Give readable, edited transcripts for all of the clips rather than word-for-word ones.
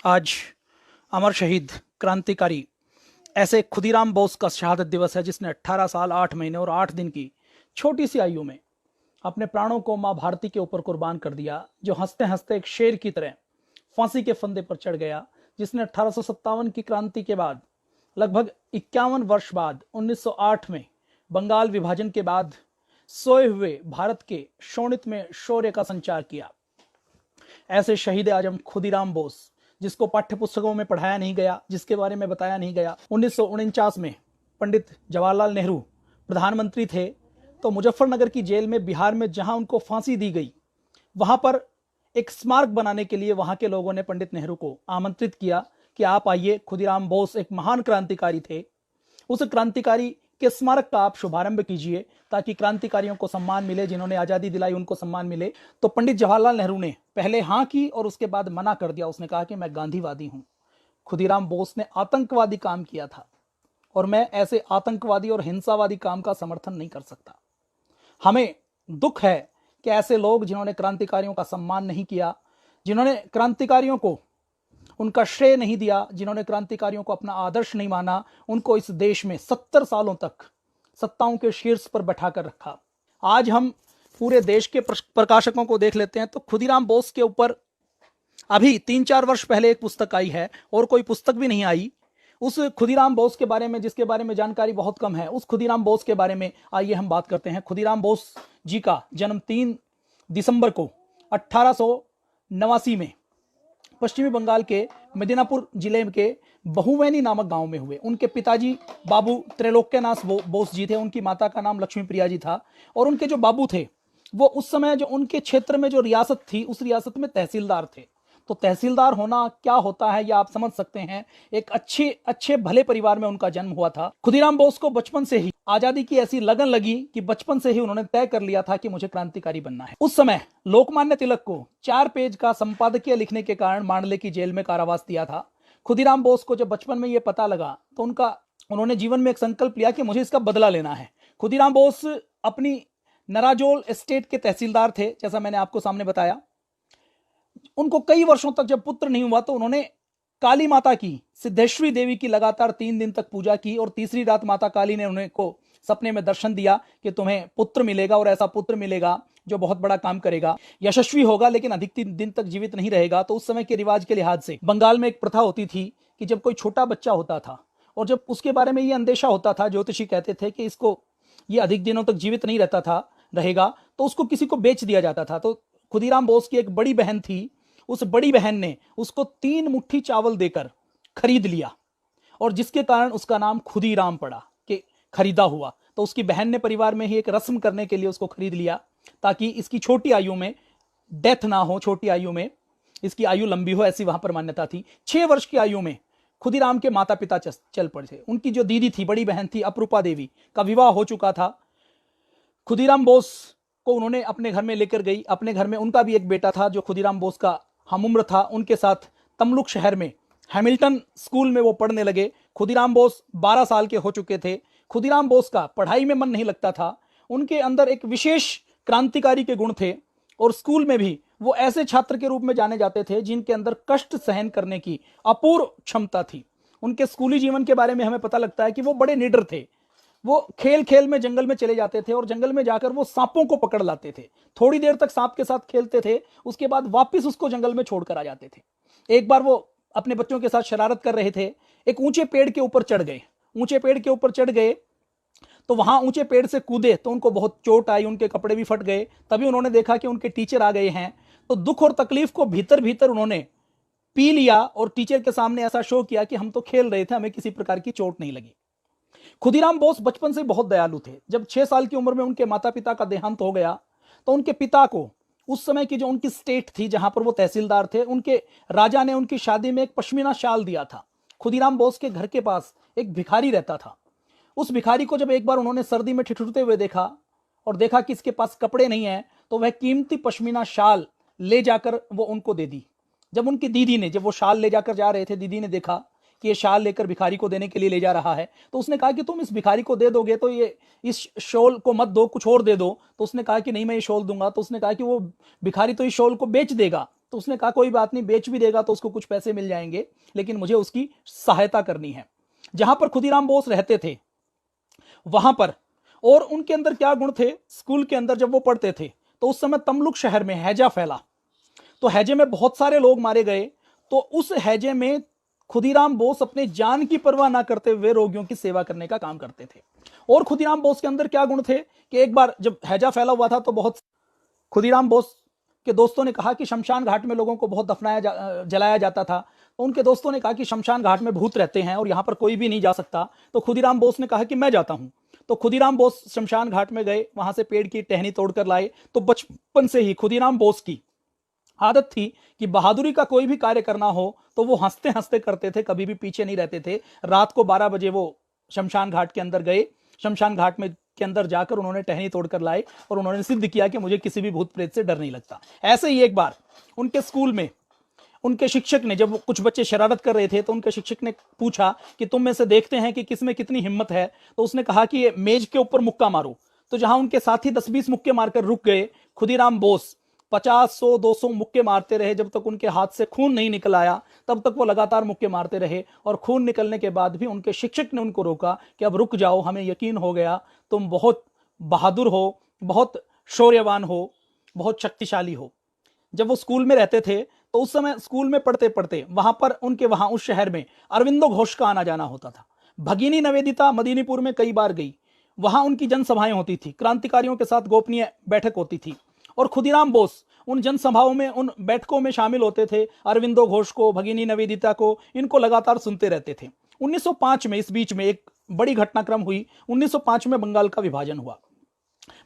आज अमर शहीद क्रांतिकारी ऐसे खुदीराम बोस का शहादत दिवस है, जिसने 18 साल 8 महीने और 8 दिन की छोटी सी आयु में अपने प्राणों को मां भारती के ऊपर कुर्बान कर दिया। जो हंसते हंसते एक शेर की तरह फांसी के फंदे पर चढ़ गया, जिसने 1857 की क्रांति के बाद लगभग 51 वर्ष बाद 1908 में बंगाल विभाजन के बाद सोए हुए भारत के शोणित में शौर्य का संचार किया। ऐसे शहीद आजम खुदीराम बोस, जिसको पाठ्य पुस्तकों में पढ़ाया नहीं गया, जिसके बारे में बताया नहीं गया। 1949 में पंडित जवाहरलाल नेहरू प्रधानमंत्री थे, तो मुजफ्फरनगर की जेल में बिहार में जहां उनको फांसी दी गई, वहां पर एक स्मारक बनाने के लिए वहां के लोगों ने पंडित नेहरू को आमंत्रित किया कि आप आइए, खुदीराम बोस एक महान क्रांतिकारी थे, उस क्रांतिकारी के स्मारक का आप शुभारंभ कीजिए ताकि क्रांतिकारियों को सम्मान मिले, जिन्होंने आजादी दिलाई उनको सम्मान मिले। तो पंडित जवाहरलाल नेहरू ने पहले हाँ की और उसके बाद मना कर दिया। उसने कहा कि मैं गांधीवादी हूं। खुदीराम बोस ने आतंकवादी काम किया था और मैं ऐसे आतंकवादी और हिंसावादी काम का समर्थन नहीं कर सकता। हमें दुख है कि ऐसे लोग जिन्होंने क्रांतिकारियों का सम्मान नहीं किया, जिन्होंने क्रांतिकारियों को उनका श्रेय नहीं दिया, जिन्होंने क्रांतिकारियों को अपना आदर्श नहीं माना, उनको इस देश में 70 सालों तक सत्ताओं के शीर्ष पर बैठा कर रखा। आज हम पूरे देश के प्रकाशकों को देख लेते हैं तो खुदीराम बोस के ऊपर अभी 3-4 वर्ष पहले एक पुस्तक आई है और कोई पुस्तक भी नहीं आई उस खुदीराम बोस के बारे में, जिसके बारे में जानकारी बहुत कम है। उस खुदीराम बोस के बारे में आइए हम बात करते हैं। खुदीराम बोस जी का जन्म 3 दिसंबर को 1889 में पश्चिमी बंगाल के मिदनापुर जिले के बहुवैनी नामक गांव में हुए। उनके पिताजी बाबू त्रैलोक्यनाथ बोस जी थे, उनकी माता का नाम लक्ष्मी प्रिया जी था, और उनके जो बाबू थे वो उस समय जो उनके क्षेत्र में जो रियासत थी उस रियासत में तहसीलदार थे। तो तहसीलदार होना क्या होता है, यह आप समझ सकते हैं। एक अच्छे भले परिवार में उनका जन्म हुआ था। खुदीराम बोस को बचपन से ही आजादी की ऐसी लगन लगी कि बचपन से ही उन्होंने तय कर लिया था कि मुझे क्रांतिकारी बनना है। उस समय लोकमान्य तिलक को 4 पेज का संपादकीय लिखने के कारण मांडले की जेल में कारावास दिया था। खुदीराम बोस को जब बचपन में यह पता लगा तो उन्होंने जीवन में एक संकल्प लिया कि मुझे इसका बदला लेना है। खुदीराम बोस अपनी नराजोल एस्टेट के तहसीलदार थे, जैसा मैंने आपको सामने बताया। उनको कई वर्षों तक जब पुत्र नहीं हुआ तो उन्होंने काली माता की, सिद्धेश्वरी देवी की लगातार 3 दिन तक पूजा की और तीसरी रात माता काली ने उन्हें को सपने में दर्शन दिया कि तुम्हें पुत्र मिलेगा और ऐसा पुत्र मिलेगा जो बहुत बड़ा काम करेगा, यशस्वी होगा, लेकिन अधिक दिन तक जीवित नहीं रहेगा। तो उस समय के रिवाज के लिहाज से बंगाल में एक प्रथा होती थी कि जब कोई छोटा बच्चा होता था और जब उसके बारे में ये अंदेशा होता था, ज्योतिषी कहते थे कि ये अधिक दिनों तक जीवित नहीं रहेगा, तो उसको किसी को बेच दिया जाता था। तो खुदीराम बोस की एक बड़ी बहन थी, उस बड़ी बहन ने उसको 3 मुट्ठी चावल देकर खरीद लिया और जिसके कारण उसका नाम खुदीराम पड़ा कि खरीदा हुआ। तो उसकी बहन ने परिवार में ही एक रस्म करने के लिए उसको खरीद लिया ताकि इसकी छोटी आयु में डेथ ना हो, छोटी आयु में इसकी आयु लंबी हो, ऐसी वहां पर मान्यता थी। 6 वर्ष की आयु में खुदीराम के माता पिता चल पड़े। उनकी जो दीदी थी, बड़ी बहन थी अपरूपा देवी, का विवाह हो चुका था। खुदीराम बोस को उन्होंने अपने घर में लेकर गई। अपने घर में उनका भी एक बेटा था जो खुदीराम बोस का हमउम्र था। उनके साथ तमलुक शहर में हैमिल्टन स्कूल में वो पढ़ने लगे। खुदीराम बोस 12 साल के हो चुके थे। खुदीराम बोस का पढ़ाई में मन नहीं लगता था। उनके अंदर एक विशेष क्रांतिकारी के गुण थे और स्कूल में भी वो ऐसे छात्र के रूप में जाने जाते थे जिनके अंदर कष्ट सहन करने की अपूर्व क्षमता थी। उनके स्कूली जीवन के बारे में हमें पता लगता है कि वो बड़े निडर थे। वो खेल खेल में जंगल में चले जाते थे और जंगल में जाकर वो सांपों को पकड़ लाते थे। थोड़ी देर तक सांप के साथ खेलते थे, उसके बाद वापस उसको जंगल में छोड़कर आ जाते थे। एक बार वो अपने बच्चों के साथ शरारत कर रहे थे, एक ऊंचे पेड़ के ऊपर चढ़ गए। ऊंचे पेड़ के ऊपर चढ़ गए तो वहां ऊंचे पेड़ से कूदे तो उनको बहुत चोट आई, उनके कपड़े भी फट गए। तभी उन्होंने देखा कि उनके टीचर आ गए हैं, तो दुख और तकलीफ को भीतर भीतर उन्होंने पी लिया और टीचर के सामने ऐसा शो किया कि हम तो खेल रहे थे, हमें किसी प्रकार की चोट नहीं लगी। खुदीराम बोस बचपन से बहुत दयालु थे। जब 6 साल की उम्र में उनके माता पिता का देहांत हो गया तो उनके पिता को उस समय की जो उनकी स्टेट थी जहां पर वो तहसीलदार थे, उनके राजा ने उनकी शादी में एक पश्मीना शाल दिया था। खुदीराम बोस के घर के पास एक भिखारी रहता था। उस भिखारी को जब एक बार उन्होंने सर्दी में ठिठुरते हुए देखा और देखा कि इसके पास कपड़े नहीं है, तो वह कीमती पश्मीना शाल ले जाकर वो उनको दे दी। जब उनकी दीदी ने, जब वो शाल ले जाकर जा रहे थे, दीदी ने देखा कि ये शाल लेकर भिखारी को देने के लिए ले जा रहा है, तो उसने कहा कि तुम इस भिखारी को दे दोगे तो ये इस शॉल को मत दो, कुछ और दे दो। तो उसने कहा कि नहीं, मैं ये शॉल दूंगा। तो उसने कहा कि वो भिखारी तो इस शॉल को बेच देगा, तो उसने कहा कोई बात नहीं, बेच भी देगा तो उसको कुछ पैसे मिल जाएंगे, लेकिन मुझे उसकी सहायता करनी है। जहां पर खुदीराम बोस रहते थे वहां पर, और उनके अंदर क्या गुण थे, स्कूल के अंदर जब वो पढ़ते थे तो उस समय तमलुक शहर में हैजा फैला, तो हैजे में बहुत सारे लोग मारे गए। तो उस हैजे में खुदीराम बोस अपने जान की परवाह ना करते हुए रोगियों की सेवा करने का काम करते थे। और खुदीराम बोस के अंदर क्या गुण थे कि एक बार जब हैजा फैला हुआ था तो बहुत खुदीराम बोस के दोस्तों ने कहा कि शमशान घाट में लोगों को बहुत जलाया जाता था। तो उनके दोस्तों ने कहा कि शमशान घाट में भूत रहते हैं और यहां पर कोई भी नहीं जा सकता। तो खुदीराम बोस ने कहा कि मैं जाता हूं। तो खुदीराम बोस शमशान घाट में गए, वहां से पेड़ की टहनी तोड़कर लाए। तो बचपन से ही खुदीराम बोस की आदत थी कि बहादुरी का कोई भी कार्य करना हो तो वो हंसते हंसते करते थे, कभी भी पीछे नहीं रहते थे। रात को 12 बजे वो शमशान घाट के अंदर गए, शमशान घाट में के अंदर जाकर उन्होंने टहनी तोड़कर लाए और उन्होंने सिद्ध किया कि मुझे किसी भी भूत प्रेत से डर नहीं लगता। ऐसे ही एक बार उनके स्कूल में उनके शिक्षक ने, जब कुछ बच्चे शरारत कर रहे थे तो उनके शिक्षक ने पूछा कि तुम में से देखते हैं कि किसमें कितनी हिम्मत है। तो उसने कहा कि ये मेज के ऊपर मुक्का मारो। तो जहां उनके साथी 10-20 मुक्के मारकर रुक गए, खुदीराम बोस 50, 100, 200 मुक्के मारते रहे। जब तक उनके हाथ से खून नहीं निकल आया तब तक वो लगातार मुक्के मारते रहे। और खून निकलने के बाद भी उनके शिक्षक ने उनको रोका कि अब रुक जाओ, हमें यकीन हो गया तुम बहुत बहादुर हो, बहुत शौर्यवान हो, बहुत शक्तिशाली हो। जब वो स्कूल में रहते थे तो उस समय स्कूल में पढ़ते पढ़ते वहां पर उनके वहां उस शहर में अरविंदो घोष का आना जाना होता था। भगिनी निवेदिता मदीनीपुर में कई बार गई, वहां उनकी जनसभाएं होती थी, क्रांतिकारियों के साथ गोपनीय बैठक होती थी और खुदीराम बोस उन जनसभाओं में, उन बैठकों में शामिल होते थे। अरविंदो घोष को, भगिनी निवेदिता को, इनको लगातार सुनते रहते थे। 1905 में इस बीच में एक बड़ी घटनाक्रम हुई। 1905 में बंगाल का विभाजन हुआ।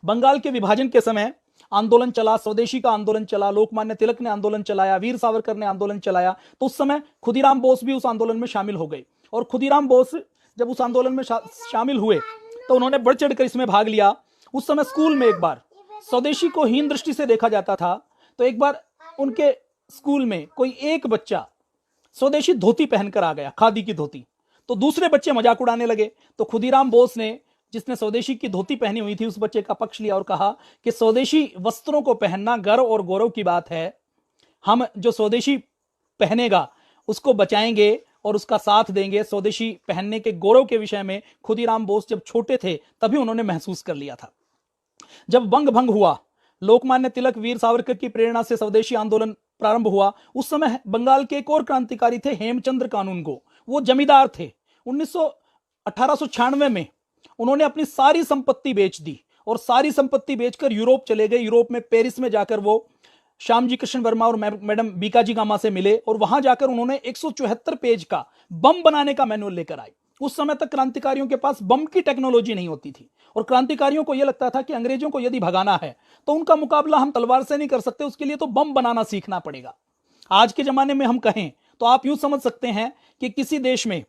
बंगाल के विभाजन के समय आंदोलन चला, स्वदेशी का आंदोलन चला, लोकमान्य तिलक ने आंदोलन चलाया, वीर सावरकर ने आंदोलन चलाया। तो उस समय खुदीराम बोस भी उस आंदोलन में शामिल हो गए। और खुदीराम बोस जब उस आंदोलन में शामिल हुए तो उन्होंने बढ़ चढ़कर इसमें भाग लिया। उस समय स्कूल में एक बार स्वदेशी को हीन दृष्टि से देखा जाता था। तो एक बार उनके स्कूल में कोई एक बच्चा स्वदेशी धोती पहनकर आ गया, खादी की धोती। तो दूसरे बच्चे मजाक उड़ाने लगे। तो खुदीराम बोस ने, जिसने स्वदेशी की धोती पहनी हुई थी, उस बच्चे का पक्ष लिया और कहा कि स्वदेशी वस्त्रों को पहनना गर्व और गौरव की बात है। हम जो स्वदेशी पहनेगा उसको बचाएंगे और उसका साथ देंगे। स्वदेशी पहनने के गौरव के विषय में खुदीराम बोस जब छोटे थे तभी उन्होंने महसूस कर लिया था। जब बंग भंग हुआ, लोकमान्य तिलक, वीर सावरकर की प्रेरणा से स्वदेशी आंदोलन प्रारंभ हुआ। उस समय बंगाल के एक और क्रांतिकारी थे, हेमचंद्र कानूनगो। वो जमींदार थे। 1896 में उन्होंने अपनी सारी संपत्ति बेच दी और सारी संपत्ति बेचकर यूरोप चले गए। यूरोप में पेरिस में जाकर वो श्यामजी कृष्ण वर्मा और मैडम बीकाजी गामा से मिले और वहां जाकर उन्होंने 174 पेज का बम बनाने का मैनुअल लेकर आए। उस समय तक क्रांतिकारियों के पास बम की टेक्नोलॉजी नहीं होती थी और क्रांतिकारियों को यह लगता था कि अंग्रेजों को यदि भगाना है तो उनका मुकाबला हम तलवार से नहीं कर सकते, उसके लिए तो बम बनाना सीखना पड़ेगा। आज के जमाने में हम कहें तो आप यूं समझ सकते हैं कि किसी देश में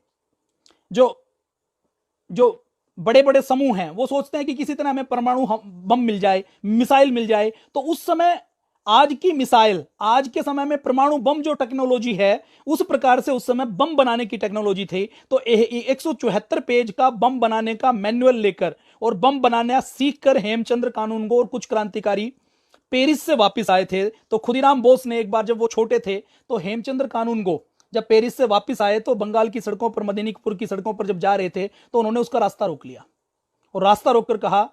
जो बड़े बड़े समूह हैं वो सोचते हैं कि किसी तरह हमें परमाणु बम मिल जाए, मिसाइल मिल जाए। तो उस समय आज की मिसाइल, आज के समय में परमाणु बम जो टेक्नोलॉजी है उस प्रकार से उस समय बम बनाने की टेक्नोलॉजी थी। तो 174 पेज का बम बनाने का मैनुअल लेकर और बम बनाना सीखकर हेमचंद्र कानूनगो और कुछ क्रांतिकारी पेरिस से वापस आए थे। तो खुदीराम बोस ने एक बार, जब वो छोटे थे, तो हेमचंद्र कानूनगो जब पेरिस से वापस आए तो बंगाल की सड़कों पर, मदीनीपुर की सड़कों पर जब जा रहे थे तो उन्होंने उसका रास्ता रोक लिया और रास्ता रोककर कहा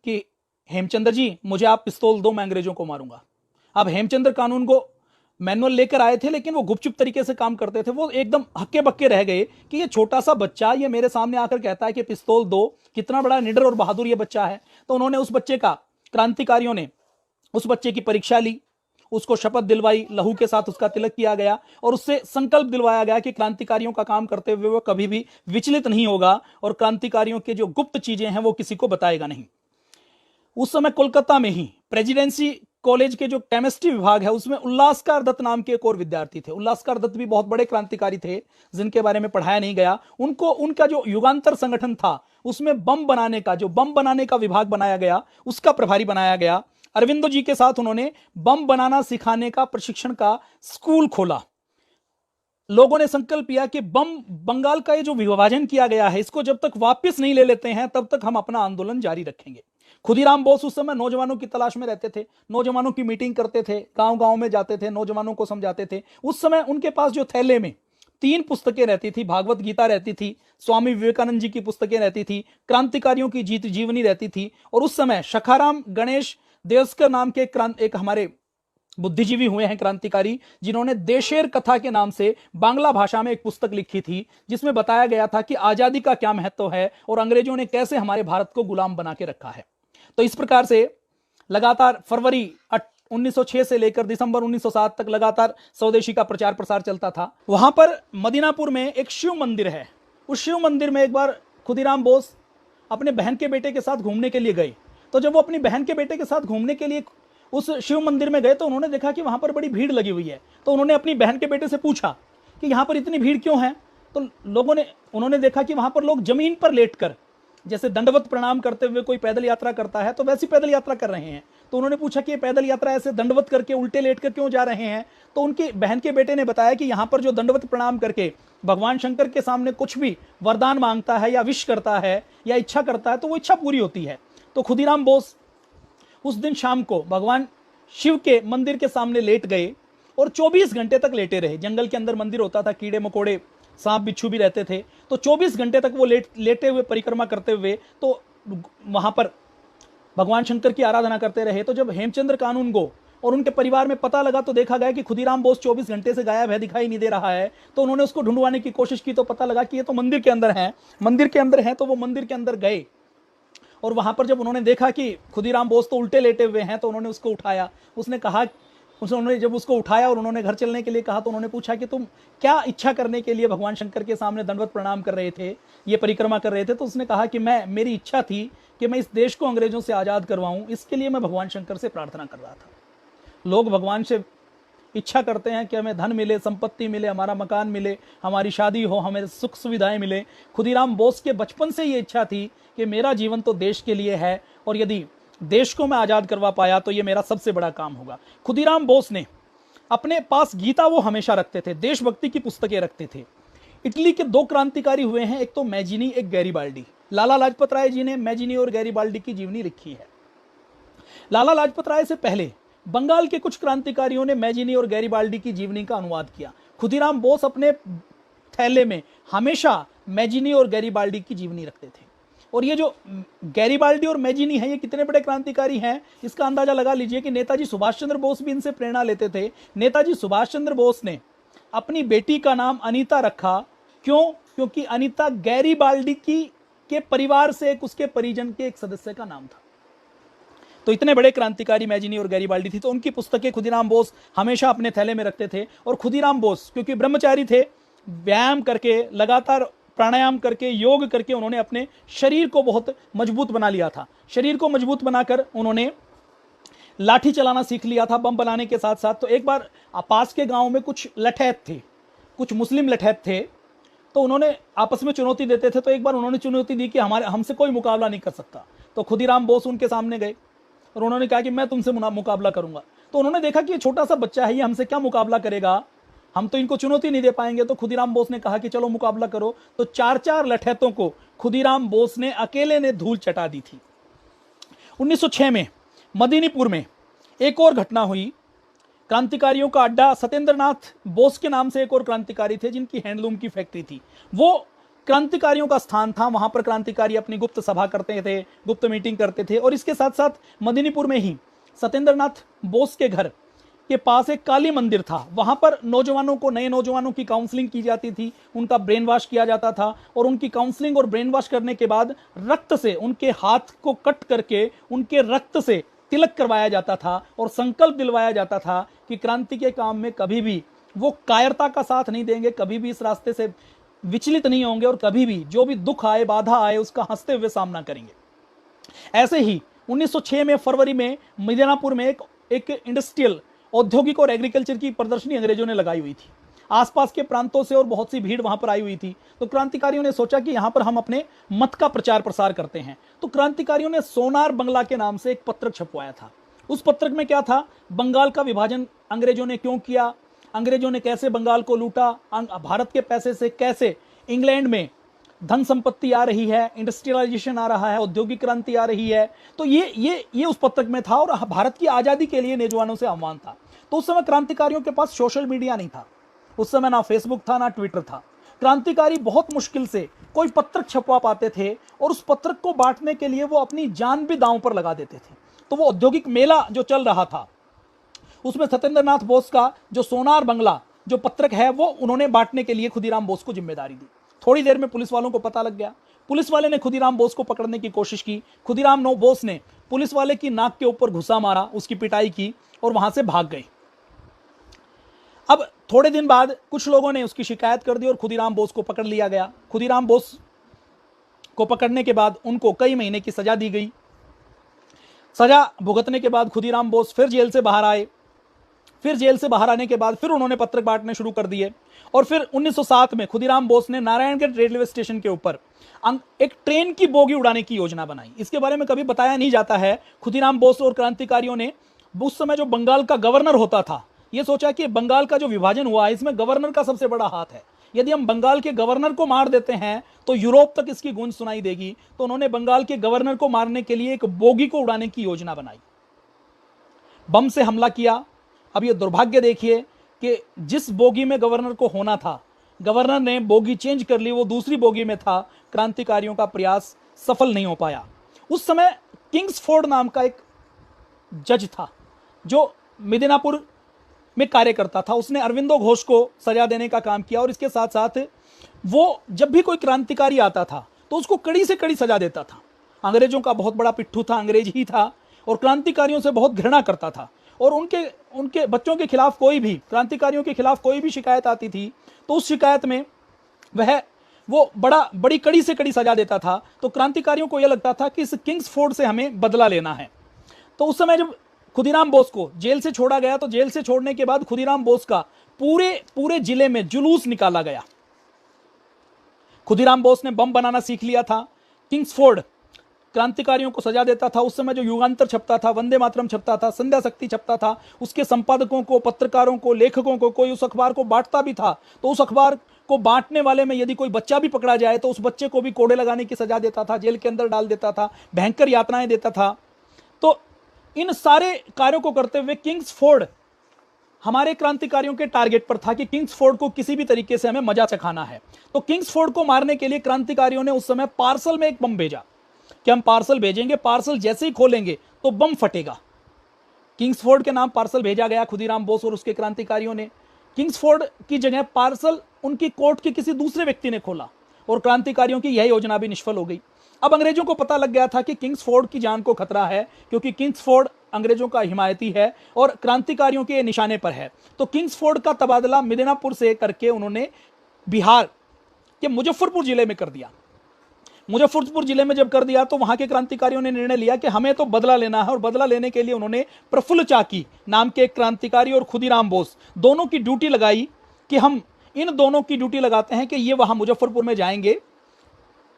कि हेमचंद्र जी, मुझे आप पिस्तौल दो, मैं अंग्रेजों को मारूंगा। अब हेमचंद्र कानूनगो मैनुअल लेकर आए थे लेकिन वो गुपचुप तरीके से काम करते थे। वो एकदम हक्के बक्के रह गए कि ये छोटा सा बच्चा ये मेरे सामने आकर कहता है कि पिस्तौल दो, कितना बड़ा निडर और बहादुर ये बच्चा है। तो उन्होंने उस बच्चे का, क्रांतिकारियों ने उस बच्चे की परीक्षा ली, उसको शपथ दिलवाई, लहू के साथ उसका तिलक किया गया और उससे संकल्प दिलवाया गया कि क्रांतिकारियों का काम करते हुए वो कभी भी विचलित नहीं होगा और क्रांतिकारियों के जो गुप्त चीजें हैं वो किसी को बताएगा नहीं। उस समय कोलकाता में ही प्रेसिडेंसी कॉलेज के जो केमिस्ट्री विभाग है उसमें उल्लासकार दत्त नाम के एक और विद्यार्थी थे। उल्लासकार दत्त भी बहुत बड़े क्रांतिकारी थे जिनके बारे में पढ़ाया नहीं गया। उनको, उनका जो युगांतर संगठन था उसमें बम बनाने का विभाग बनाया गया, उसका प्रभारी बनाया गया। अरविंदो जी के साथ उन्होंने बम बनाना सिखाने का, प्रशिक्षण का स्कूल खोला। लोगों ने संकल्प किया कि बंगाल का ये जो विभाजन किया गया है इसको जब तक वापस नहीं ले लेते हैं तब तक हम अपना आंदोलन जारी रखेंगे। खुदीराम बोस उस समय नौजवानों की तलाश में रहते थे, नौजवानों की मीटिंग करते थे, गांव गांव में जाते थे, नौजवानों को समझाते थे। उस समय उनके पास जो थैले में 3 पुस्तकें रहती थी, भागवत गीता रहती थी, स्वामी विवेकानंद जी की पुस्तकें रहती थी, क्रांतिकारियों की जीवनी रहती थी, और उस समय शखाराम गणेश देवस्कर नाम के एक हमारे बुद्धिजीवी हुए हैं क्रांतिकारी, जिन्होंने देशेर कथा के नाम से बांग्ला भाषा में एक पुस्तक लिखी थी, जिसमें बताया गया था कि आजादी का क्या महत्व है और अंग्रेजों ने कैसे हमारे भारत को गुलाम बना के रखा है। तो इस प्रकार से लगातार फरवरी 1906 से लेकर दिसंबर 1907 तक लगातार स्वदेशी का प्रचार प्रसार चलता था। वहां पर मदीनापुर में एक शिव मंदिर है। उस शिव मंदिर में एक बार खुदीराम बोस अपने बहन के बेटे के साथ घूमने के लिए गए। तो जब वो अपनी बहन के बेटे के साथ घूमने के लिए उस शिव मंदिर में गए तो उन्होंने देखा कि वहां पर बड़ी भीड़ लगी हुई है। तो उन्होंने अपनी बहन के बेटे से पूछा कि यहाँ पर इतनी भीड़ क्यों है। तो उन्होंने देखा कि वहां पर लोग जमीन पर लेटकर, जैसे दंडवत प्रणाम करते हुए कोई पैदल यात्रा करता है, तो वैसी पैदल यात्रा कर रहे हैं। तो उन्होंने पूछा कि ये पैदल यात्रा ऐसे दंडवत करके उल्टे लेट कर क्यों जा रहे हैं। तो उनकी बहन के बेटे ने बताया कि यहाँ पर जो दंडवत प्रणाम करके भगवान शंकर के सामने कुछ भी वरदान मांगता है या विश करता है या इच्छा करता है तो वो इच्छा पूरी होती है। तो खुदीराम बोस उस दिन शाम को भगवान शिव के मंदिर के सामने लेट गए और 24 घंटे तक लेटे रहे। जंगल के अंदर मंदिर होता था, कीड़े मकोड़े सांप बिच्छू भी रहते थे। तो 24 घंटे तक वो लेटे हुए परिक्रमा करते हुए तो वहां पर भगवान शंकर की आराधना करते रहे। तो जब हेमचंद्र कानूनगो और उनके परिवार में पता लगा तो देखा गया कि खुदीराम बोस 24 घंटे से गायब है, दिखाई नहीं दे रहा है। तो उन्होंने उसको ढूंढवाने की कोशिश की तो पता लगा कि ये तो मंदिर के अंदर है। तो वो मंदिर के अंदर गए और वहां पर जब उन्होंने देखा कि खुदीराम बोस तो उल्टे लेटे हुए हैं तो उन्होंने उसको उठाया। उन्होंने जब उसको उठाया और उन्होंने घर चलने के लिए कहा तो उन्होंने पूछा कि तुम क्या इच्छा करने के लिए भगवान शंकर के सामने दंडवत प्रणाम कर रहे थे, ये परिक्रमा कर रहे थे। तो उसने कहा कि मेरी इच्छा थी कि मैं इस देश को अंग्रेजों से आज़ाद करवाऊं, इसके लिए मैं भगवान शंकर से प्रार्थना कर रहा था। लोग भगवान से इच्छा करते हैं कि हमें धन मिले, संपत्ति मिले, हमारा मकान मिले, हमारी शादी हो, हमें सुख सुविधाएं मिले। खुदीराम बोस के बचपन से ये इच्छा थी कि मेरा जीवन तो देश के लिए है और यदि देश को मैं आज़ाद करवा पाया तो ये मेरा सबसे बड़ा काम होगा। खुदीराम बोस ने अपने पास गीता वो हमेशा रखते थे, देशभक्ति की पुस्तकें रखते थे। इटली के 2 क्रांतिकारी हुए हैं, एक तो मैजिनी, एक गैरीबाल्डी। लाला लाजपत राय जी ने मैजिनी और गैरीबाल्डी की जीवनी लिखी है। लाला लाजपत राय से पहले बंगाल के कुछ क्रांतिकारियों ने मैजिनी और गैरीबाल्डी की जीवनी का अनुवाद किया। खुदीराम बोस अपने थैले में हमेशा मैजिनी और गैरीबाल्डी की जीवनी रखते थे। और ये जो गैरीबाल्डी और मैजिनी है, ये कितने बड़े क्रांतिकारी हैं इसका अंदाजा लगा लीजिए कि नेताजी सुभाष चंद्र बोस भी इनसे प्रेरणा लेते थे। नेताजी सुभाष चंद्र बोस ने अपनी बेटी का नाम अनीता रखा। क्यों? क्योंकि अनीता गैरीबाल्डी के परिवार से उसके परिजन के एक सदस्य का नाम था। तो इतने बड़े क्रांतिकारी मैजिनी और गैरीबाल्डी थी। तो उनकी पुस्तकें खुदीराम बोस हमेशा अपने थैले में रखते थे। और खुदीराम बोस क्योंकि ब्रह्मचारी थे, व्यायाम करके, लगातार प्राणायाम करके, योग करके उन्होंने अपने शरीर को बहुत मजबूत बना लिया था। शरीर को मजबूत बनाकर उन्होंने लाठी चलाना सीख लिया था, बम बनाने के साथ साथ। तो एक बार पास के गांव में कुछ लठैत थे, कुछ मुस्लिम लठैत थे, तो उन्होंने आपस में चुनौती देते थे। तो एक बार उन्होंने चुनौती दी कि हमसे कोई मुकाबला नहीं कर सकता। तो खुदीराम बोस उनके सामने गए और उन्होंने कहा कि मैं तुमसे मुकाबला करूंगा। तो उन्होंने देखा कि ये छोटा सा बच्चा है, ये हमसे क्या मुकाबला करेगा, हम तो इनको चुनौती नहीं दे पाएंगे। तो खुदीराम बोस ने कहा कि चलो मुकाबला करो। तो 4-4 लठैतों को खुदीराम बोस ने अकेले ने धूल चटा दी थी। 1906 में मदीनीपुर में एक और घटना हुई। क्रांतिकारियों का अड्डा, सत्येंद्रनाथ बोस के नाम से एक और क्रांतिकारी थे जिनकी हैंडलूम की फैक्ट्री थी। वो क्रांतिकारियों का स्थान था। वहां पर क्रांतिकारी अपनी गुप्त सभा करते थे, गुप्त मीटिंग करते थे। और इसके साथ साथ मदीनीपुर में ही सत्येंद्रनाथ बोस के घर के पास एक काली मंदिर था। वहां पर नौजवानों को, नए नौजवानों की काउंसलिंग की जाती थी, उनका ब्रेन वॉश किया जाता था। और उनकी काउंसलिंग और ब्रेन वॉश करने के बाद रक्त से, उनके हाथ को कट करके उनके रक्त से तिलक करवाया जाता था और संकल्प दिलवाया जाता था कि क्रांति के काम में कभी भी वो कायरता का साथ नहीं देंगे, कभी भी इस रास्ते से विचलित नहीं होंगे और कभी भी जो भी दुख आए, बाधा आए, उसका हंसते हुए सामना करेंगे। ऐसे ही 1906 में फरवरी में मिदनापुर में एक इंडस्ट्रियल, औद्योगिक और एग्रीकल्चर की प्रदर्शनी अंग्रेजों ने लगाई हुई थी। आसपास के प्रांतों से और बहुत सी भीड़ वहां पर आई हुई थी। तो क्रांतिकारियों ने सोचा कि यहां पर हम अपने मत का प्रचार प्रसार करते हैं। तो क्रांतिकारियों ने सोनार बंगला के नाम से एक पत्रक छपवाया था। उस पत्रक में क्या था? बंगाल का विभाजन अंग्रेजों ने क्यों किया, अंग्रेजों ने कैसे बंगाल को लूटा, भारत के पैसे से कैसे इंग्लैंड में धन संपत्ति आ रही है, इंडस्ट्रियलाइजेशन आ रहा है, औद्योगिक क्रांति आ रही है। तो ये उस पत्रक में था और भारत की आजादी के लिए नौजवानों से आह्वान था। तो उस समय क्रांतिकारियों के पास सोशल मीडिया नहीं था, उस समय ना फेसबुक था ना ट्विटर था। क्रांतिकारी बहुत मुश्किल से कोई पत्रक छपवा पाते थे और उस पत्रक को बांटने के लिए वो अपनी जान भी दांव पर लगा देते थे। तो वो औद्योगिक मेला जो चल रहा था उसमें सत्येंद्र नाथ बोस का जो सोनार बंगला जो पत्रक है वो उन्होंने बांटने के लिए खुदीराम बोस को जिम्मेदारी दी। थोड़ी देर में पुलिस वालों को पता लग गया, पुलिस वाले ने खुदीराम बोस को पकड़ने की कोशिश की। खुदीराम बोस ने पुलिस वाले की नाक के ऊपर घुसा मारा, उसकी पिटाई की और वहां से भाग गए। अब थोड़े दिन बाद कुछ लोगों ने उसकी शिकायत कर दी और खुदीराम बोस को पकड़ लिया गया। खुदीराम बोस को पकड़ने के बाद उनको कई महीने की सजा दी गई। सजा भुगतने के बाद खुदीराम बोस फिर जेल से बाहर आए। फिर जेल से बाहर आने के बाद फिर उन्होंने पत्रक बांटने शुरू कर दिए और फिर 1907 में खुदीराम बोस ने नारायणगढ़ रेलवे स्टेशन के ऊपर एक ट्रेन की बोगी उड़ाने की योजना बनाई। इसके बारे में कभी बताया नहीं जाता है। खुदीराम बोस और क्रांतिकारियों ने उस समय जो बंगाल का गवर्नर होता था, यह सोचा कि बंगाल का जो विभाजन हुआ है इसमें गवर्नर का सबसे बड़ा हाथ है। यदि हम बंगाल के गवर्नर को मार देते हैं तो यूरोप तक इसकी गूंज सुनाई देगी। तो उन्होंने बंगाल के गवर्नर को मारने के लिए एक बोगी को उड़ाने की योजना बनाई, बम से हमला किया। अब ये दुर्भाग्य देखिए कि जिस बोगी में गवर्नर को होना था, गवर्नर ने बोगी चेंज कर ली, वो दूसरी बोगी में था। क्रांतिकारियों का प्रयास सफल नहीं हो पाया। उस समय किंग्सफोर्ड नाम का एक जज था जो मिदनापुर में कार्य करता था। उसने अरविंदो घोष को सजा देने का काम किया और इसके साथ साथ वो जब भी कोई क्रांतिकारी आता था तो उसको कड़ी से कड़ी सजा देता था। अंग्रेजों का बहुत बड़ा पिट्ठू था, अंग्रेज ही था और क्रांतिकारियों से बहुत घृणा करता था। और उनके बच्चों के खिलाफ कोई भी, क्रांतिकारियों के खिलाफ कोई भी शिकायत आती थी तो उस शिकायत में वो बड़ी कड़ी से कड़ी सजा देता था। तो क्रांतिकारियों को यह लगता था कि इस किंग्सफोर्ड से हमें बदला लेना है। तो उस समय जब खुदीराम बोस को जेल से छोड़ा गया तो जेल से छोड़ने के बाद खुदीराम बोस का पूरे जिले में जुलूस निकाला गया। खुदीराम बोस ने बम बनाना सीख लिया था। किंग्सफोर्ड क्रांतिकारियों को सजा देता था। उस समय जो युगांतर छपता था, वंदे मातरम छपता था, संध्या शक्ति छपता था, उसके संपादकों को, पत्रकारों को, लेखकों को कोई उस अखबार को बांटता भी था तो उस अखबार को बांटने वाले में यदि कोई बच्चा भी पकड़ा जाए तो उस बच्चे को भी कोड़े लगाने की सजा देता था, जेल के अंदर डाल देता था, भयंकर यातनाएं देता था। तो इन सारे कार्यों को करते हुए किंग्सफोर्ड हमारे क्रांतिकारियों के टारगेट पर था कि किंग्सफोर्ड को किसी भी तरीके से हमें मजा चखाना है। तो किंग्सफोर्ड को मारने के लिए क्रांतिकारियों ने उस समय पार्सल में एक बम भेजा कि हम पार्सल भेजेंगे, पार्सल जैसे ही खोलेंगे तो बम फटेगा। किंग्सफोर्ड के नाम पार्सल भेजा गया। खुदीराम बोस और उसके क्रांतिकारियों ने किंग्सफोर्ड की जगह पार्सल उनकी कोर्ट के किसी दूसरे व्यक्ति ने खोला और क्रांतिकारियों की यह योजना भी निष्फल हो गई। अब अंग्रेजों को पता लग गया था कि किंग्सफोर्ड की जान को खतरा है, क्योंकि किंग्सफोर्ड अंग्रेजों का हिमायती है और क्रांतिकारियों के निशाने पर है। तो किंग्सफोर्ड का तबादला मिदनापुर से करके उन्होंने बिहार के मुजफ्फरपुर जिले में कर दिया। मुजफ्फरपुर जिले में जब कर दिया तो वहां के क्रांतिकारियों ने निर्णय लिया कि हमें तो बदला लेना है और बदला लेने के लिए उन्होंने प्रफुल्ल चाकी नाम के एक क्रांतिकारी और खुदीराम बोस दोनों की ड्यूटी लगाई कि हम इन दोनों की ड्यूटी लगाते हैं कि ये वहां मुजफ्फरपुर में जाएंगे,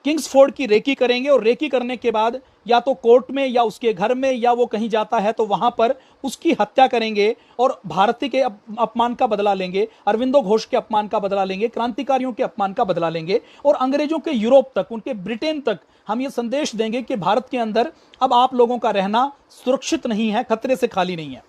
किंग्सफोर्ड की रेकी करेंगे और रेकी करने के बाद या तो कोर्ट में या उसके घर में या वो कहीं जाता है तो वहां पर उसकी हत्या करेंगे और भारतीय के अपमान का बदला लेंगे, अरविंदो घोष के अपमान का बदला लेंगे, क्रांतिकारियों के अपमान का बदला लेंगे और अंग्रेजों के यूरोप तक, उनके ब्रिटेन तक हम ये संदेश देंगे कि भारत के अंदर अब आप लोगों का रहना सुरक्षित नहीं है, खतरे से खाली नहीं है।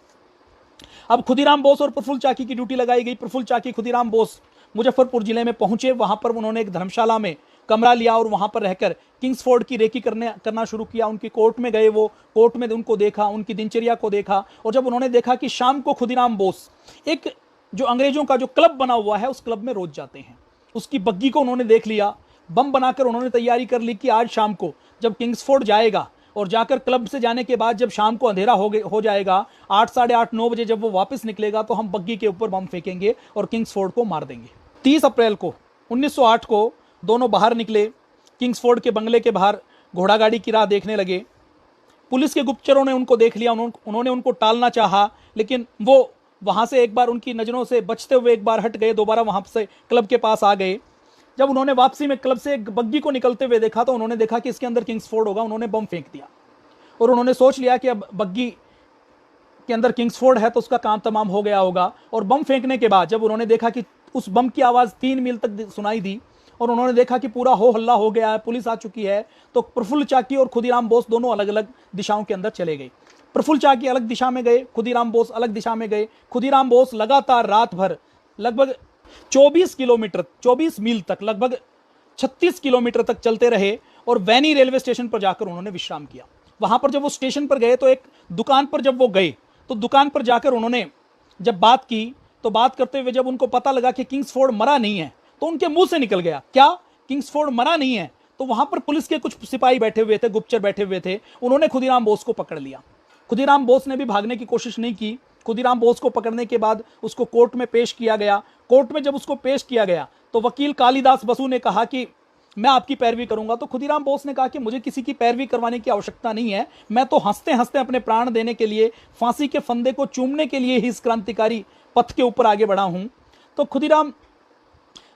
अब खुदीराम बोस और प्रफुल्ल चाकी की ड्यूटी लगाई गई। प्रफुल्ल चाकी खुदीराम बोस मुजफ्फरपुर जिले में पहुंचे। वहां पर उन्होंने एक धर्मशाला में कमरा लिया और वहां पर रहकर किंग्सफोर्ड की रेकी करना शुरू किया। उनकी कोर्ट में गए, वो कोर्ट में उनको देखा, उनकी दिनचर्या को देखा और जब उन्होंने देखा कि शाम को खुदीराम बोस एक जो अंग्रेजों का जो क्लब बना हुआ है उस क्लब में रोज जाते हैं, उसकी बग्गी को उन्होंने देख लिया। बम बनाकर उन्होंने तैयारी कर ली कि आज शाम को जब किंग्सफोर्ड जाएगा और जाकर क्लब से जाने के बाद जब शाम को अंधेरा हो जाएगा 8, साढ़े 8, 9 बजे जब वो वापस निकलेगा तो हम बग्गी के ऊपर बम फेंकेंगे और किंग्सफोर्ड को मार देंगे। 30 अप्रैल को 1908 को दोनों बाहर निकले। किंग्सफोर्ड के बंगले के बाहर घोड़ागाड़ी की राह देखने लगे। पुलिस के गुप्तचरों ने उनको देख लिया। उन्होंने उनको टालना चाहा, लेकिन वो वहां से एक बार उनकी नजरों से बचते हुए एक बार हट गए, दोबारा वहां से क्लब के पास आ गए। जब उन्होंने वापसी में क्लब से एक बग्गी को निकलते हुए देखा तो उन्होंने देखा कि इसके अंदर किंग्सफोर्ड होगा। उन्होंने बम फेंक दिया और उन्होंने सोच लिया कि अब बग्गी के अंदर किंग्सफोर्ड है तो उसका काम तमाम हो गया होगा। और बम फेंकने के बाद जब उन्होंने देखा कि उस बम की आवाज 3 मील तक सुनाई दी और उन्होंने देखा कि पूरा हो हल्ला हो गया है, पुलिस आ चुकी है, तो प्रफुल्ल चाकी और खुदीराम बोस दोनों अलग अलग दिशाओं के अंदर चले गए। प्रफुल्ल चाकी अलग दिशा में गए, खुदीराम बोस अलग दिशा में गए। खुदीराम बोस लगातार रात भर लगभग 24 मील तक, लगभग 36 किलोमीटर तक चलते रहे और वैनी रेलवे स्टेशन पर जाकर उन्होंने विश्राम किया। वहां पर जब वो स्टेशन पर गए तो एक दुकान पर जब वो गए तो दुकान पर जाकर उन्होंने जब बात की, तो बात करते हुए जब उनको पता लगा कि किंग्सफोर्ड मरा नहीं है, तो उनके मुंह से निकल गया, क्या किंग्सफोर्ड मरा नहीं है? तो वहां पर पुलिस के कुछ सिपाही बैठे हुए थे, गुप्तचर बैठे हुए थे, उन्होंने खुदीराम बोस को पकड़ लिया। खुदीराम बोस ने भी भागने की कोशिश नहीं की। खुदीराम बोस को पकड़ने के बाद उसको कोर्ट में पेश किया गया। कोर्ट में जब उसको पेश किया गया तो वकील कालिदास बसु ने कहा कि मैं आपकी पैरवी करूंगा। तो खुदीराम बोस ने कहा कि मुझे किसी की पैरवी करवाने की आवश्यकता नहीं है, मैं तो हंसते हंसते अपने प्राण देने के लिए, फांसी के फंदे को चूमने के लिए ही इस क्रांतिकारी पथ के ऊपर आगे बढ़ा हूं। तो खुदीराम,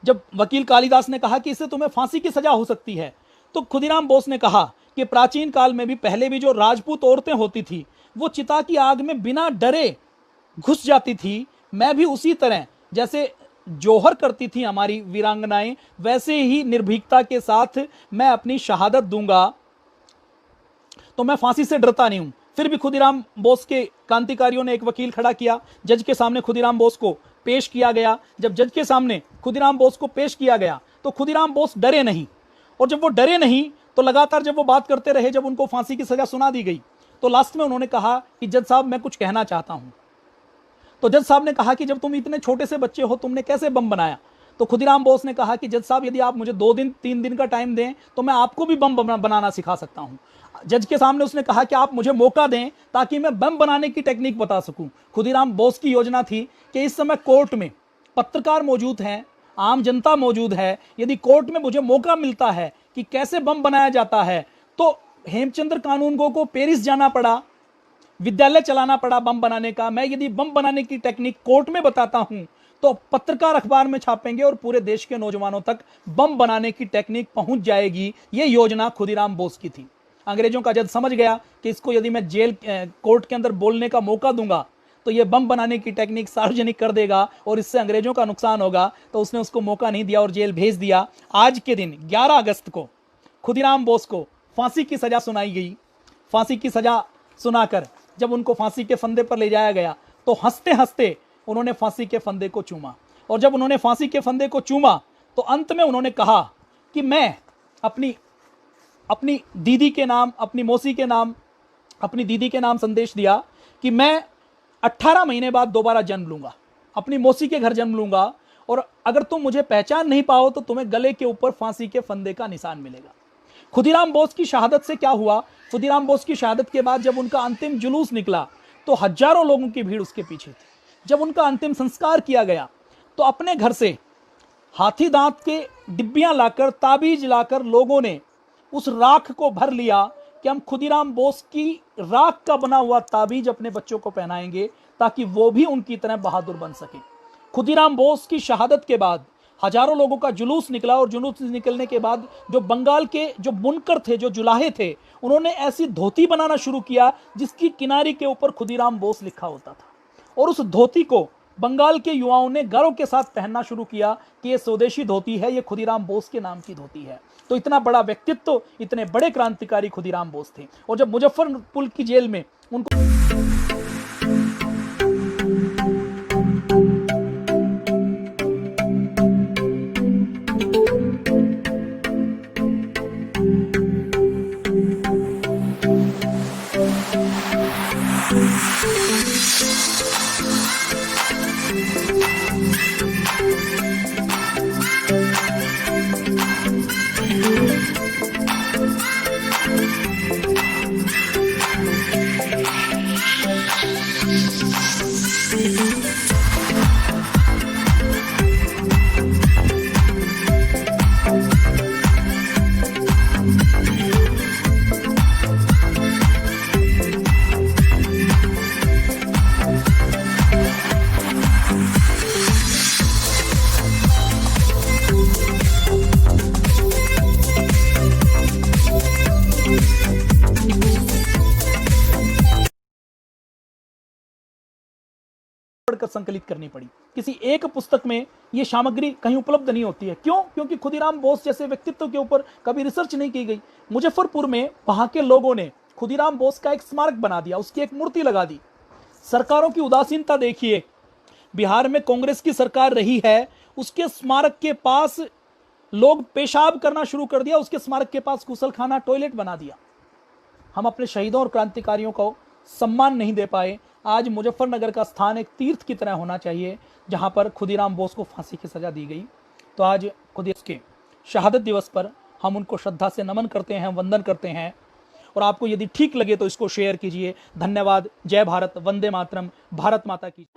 जब वकील कालिदास ने कहा कि इससे तुम्हें फांसी की सजा हो सकती है, तो खुदीराम बोस ने कहा कि प्राचीन काल में भी पहले भी जो राजपूत औरतें होती थी वो चिता की आग में बिना डरे घुस जाती थी, मैं भी उसी तरह जैसे जोहर करती थी हमारी वीरांगनाएं, वैसे ही निर्भीकता के साथ मैं अपनी शहादत दूंगा, तो मैं फांसी से डरता नहीं हूं। फिर भी खुदीराम बोस के क्रांतिकारियों ने एक वकील खड़ा किया, जज के सामने खुदीराम बोस को पेश किया गया। जब जज के सामने खुदीराम बोस को पेश किया गया तो खुदीराम बोस डरे नहीं, और जब वो डरे नहीं तो लगातार जब वो बात करते रहे, जब उनको फांसी की सजा सुना दी गई तो लास्ट में उन्होंने कहा कि जज साहब मैं कुछ कहना चाहता हूं। तो जज साहब ने कहा कि जब तुम इतने छोटे से बच्चे हो, तुमने कैसे बम बनाया? तो खुदीराम बोस ने कहा कि जज साहब यदि आप मुझे 2-3 दिन का टाइम दें तो मैं आपको भी बम बनाना सिखा सकता हूं। जज के सामने उसने कहा कि आप मुझे मौका दें ताकि मैं बम बनाने की टेक्निक बता सकूं। खुदीराम बोस की योजना थी कि इस समय कोर्ट में पत्रकार मौजूद हैं, आम जनता मौजूद है, यदि कोर्ट में मुझे मौका मिलता है कि कैसे बम बनाया जाता है, तो हेमचंद्र कानूनगो को पेरिस जाना पड़ा, विद्यालय चलाना पड़ा बम बनाने का, मैं यदि बम बनाने की टेक्निक कोर्ट में बताता हूं तो पत्रकार अखबार में छापेंगे और पूरे देश के नौजवानों तक बम बनाने की टेक्निक पहुंच जाएगी। यह योजना खुदीराम बोस की थी। अंग्रेजों का जज समझ गया कि इसको यदि मैं जेल कोर्ट के अंदर बोलने का मौका दूंगा तो यह बम बनाने की टेक्निक सार्वजनिक कर देगा और इससे अंग्रेजों का नुकसान होगा, तो उसने उसको मौका नहीं दिया और जेल भेज दिया। आज के दिन 11 अगस्त को खुदीराम बोस को फांसी की सजा सुनाई गई। फांसी की सजा सुनाकर जब उनको फांसी के फंदे पर ले जाया गया तो हंसते हंसते उन्होंने फांसी के फंदे को चूमा, और जब उन्होंने फांसी के फंदे को चूमा तो अंत में उन्होंने कहा कि मैं अपनी दीदी के नाम, अपनी मौसी के नाम, अपनी दीदी के नाम संदेश दिया कि मैं 18 महीने बाद दोबारा जन्म लूंगा, अपनी मौसी के घर जन्म लूंगा, और अगर तुम मुझे पहचान नहीं पाओ तो तुम्हें गले के ऊपर फांसी के फंदे का निशान मिलेगा। खुदीराम बोस की शहादत से क्या हुआ? खुदीराम बोस की शहादत के बाद जब उनका अंतिम जुलूस निकला तो हजारों लोगों की भीड़ उसके पीछे थी। जब उनका अंतिम संस्कार किया गया तो अपने घर से हाथी दांत के डिब्बियां लाकर, ताबीज लाकर लोगों ने उस राख को भर लिया कि हम खुदीराम बोस की राख का बना हुआ ताबीज अपने बच्चों को पहनाएंगे ताकि वो भी उनकी तरह बहादुर बन सके। खुदीराम बोस की शहादत के बाद हजारों लोगों का जुलूस निकला, और जुलूस निकलने के बाद जो बंगाल के जो बुनकर थे, जो जुलाहे थे, उन्होंने ऐसी धोती बनाना शुरू किया जिसकी किनारी के ऊपर खुदीराम बोस लिखा होता था, और उस धोती को बंगाल के युवाओं ने गर्व के साथ पहनना शुरू किया कि ये स्वदेशी धोती है, ये खुदीराम बोस के नाम की धोती है। तो इतना बड़ा व्यक्तित्व, इतने बड़े क्रांतिकारी खुदीराम बोस थे। और जब मुजफ्फरपुर की जेल में उनको पढ़कर संकलित करनी पड़ी। किसी एक पुस्तक में यह सामग्री कहीं उपलब्ध नहीं होती है। क्यों? क्योंकि खुदीराम बोस जैसे व्यक्तित्व के ऊपर कभी रिसर्च नहीं की गई। मुजफ्फरपुर में वहां के लोगों ने खुदीराम बोस का एक स्मारक बना दिया, उसकी एक मूर्ति लगा दी। सरकारों की उदासीनता देखिए। बिहार में कांग्रेस की सरकार रही है, उसके स्मारक के पास लोग पेशाब करना शुरू कर दिया, उसके स्मारक के पास गुसलखाना, टॉयलेट बना दिया। हम अपने शहीदों और क्रांतिकारियों को सम्मान नहीं दे पाए। आज मुजफ्फरनगर का स्थान एक तीर्थ की तरह होना चाहिए, जहां पर खुदीराम बोस को फांसी की सजा दी गई। तो आज खुद के शहादत दिवस पर हम उनको श्रद्धा से नमन करते हैं, वंदन करते हैं। और आपको यदि ठीक लगे तो इसको शेयर कीजिए। धन्यवाद। जय भारत, वंदे मातरम, भारत माता की।